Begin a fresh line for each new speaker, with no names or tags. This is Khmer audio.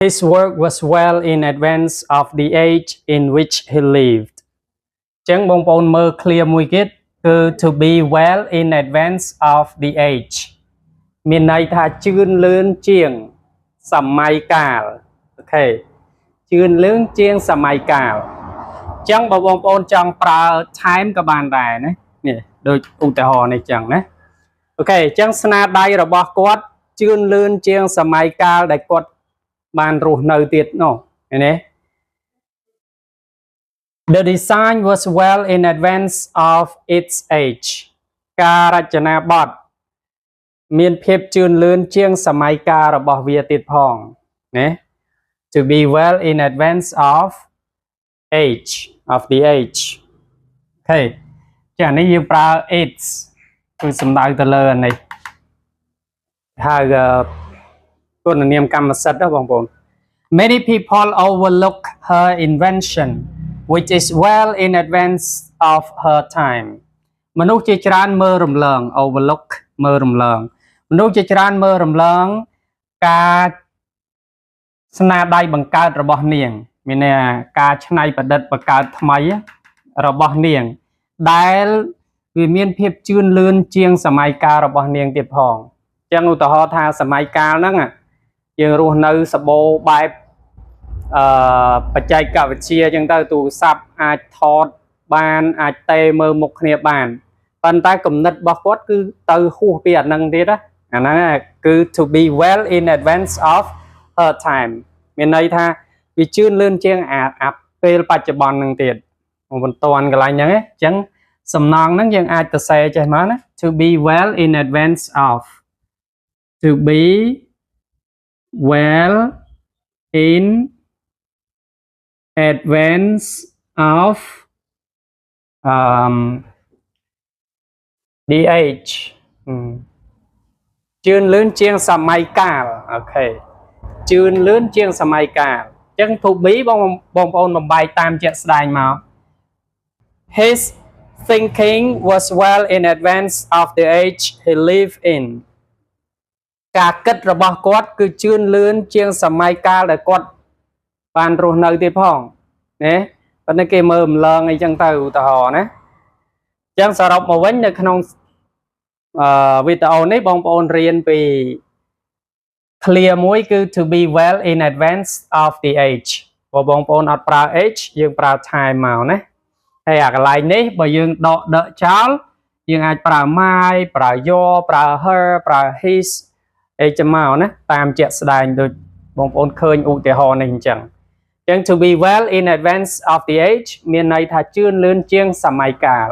His work was well in advance of the age in which he lived ចឹងបងប្អូនមើល clear មួយទៀតគឺ to be well in advance of the age មានន័យថាជឿនលឿនជាងសម័យកាលអូខេជឿនលឿនជាងសម័យកាលចឹងបើបងប្អូនចង់ប្រើ time ក៏បានដែរណានេះដូចឧទាហរណ៍នេះចឹងណាអូខេចឹងស្នាដៃរបស់គាត់ជឿនលឿនជាងសម័យកាលដែលគាត់បានរស់នៅទៀតនោះឃើញទេ The design was well in advance of its age ការរចនាបថមានភាពជឿនលឿនជាងសម័យកាលរបស់វាទៀតផងណា To be well in advance of age of the age អូខេចានេះយើងប្រើ its គឺសំដៅទៅលើនេះហៅគុណនាមកម្មសិទ្ធិបងប្អូន Many people overlook her invention which is well in advance of her time មនុស្សជាច្រើនមើលរំលង overlook មើលរំលងមនុស្សជាច្រើនមើលរំលងការស្នាដៃបង្កើតរបស់នាងមានន័យថាការច្នៃប្រឌិតបង្កើតថ្មីរបស់នាងដែលវាមានភាពជឿនលឿនជាងសម័យកាលរបស់នាងទៀតផងចឹងឧទាហរណ៍ថាសម័យកាលហ្នឹងយើងរស់នៅសបោបែបបច្ចេកវិទ្យាចឹងទៅទូរស័ព្ទអាចថតបានអាចតេមើលមុខគ្នាបានប៉ុន្តែគំនិតរបស់គាត់គឺទៅហួសពីអាហ្នឹងទៀតណាអាហ្នឹងគឺ to be well in advance of her time មានន័យថាវាជឿនលឿនជាងអាពេលបច្ចុប្បន្នហ្នឹងទៀតមិនតាន់កន្លែងហ្នឹងអញ្ចឹងសំណងហ្នឹងយើងអាចទៅសេចេះមកណា to be well in advance of to be well in advance of the age ជឿនលឿនជាងសម័យកាលអូខេជឿនលឿនជាងសម័យកាលអញ្ចឹង to be បងប្អូនបំបែកតាមជាក់ស្ដែងមក His thinking was well in advance of the age he lived in ការគិតរបស់គាត់គឺជឿនលឿនជាងសម័យកាលដែលគាត់បានរស់នៅទៀតផងណាប៉ុន្តែគេមើលរំលងអីចឹងទៅឧទាហរណ៍ណាអញ្ចឹងសរុបមកវិញនៅក្នុងវីដេអូនេះបងប្អូនរៀនពី clear មួយគឺ to be well in advance of the age បើបងប្អូនអត់ប្រើ age យើងប្រើ time មកណាហើយអាកន្លែងនេះបើយើងដកចោលយើងអាចប្រើ my ប្រើ your ប្រើ her ប្រើ his អីចឹងមកណាតាមជាក់ស្ដែងដូចបងប្អូនឃើញឧទាហរណ៍នេះអញ្ចឹង to be well in advance of the age មានន័យថាជឿនលឿនជាងសម័យកាល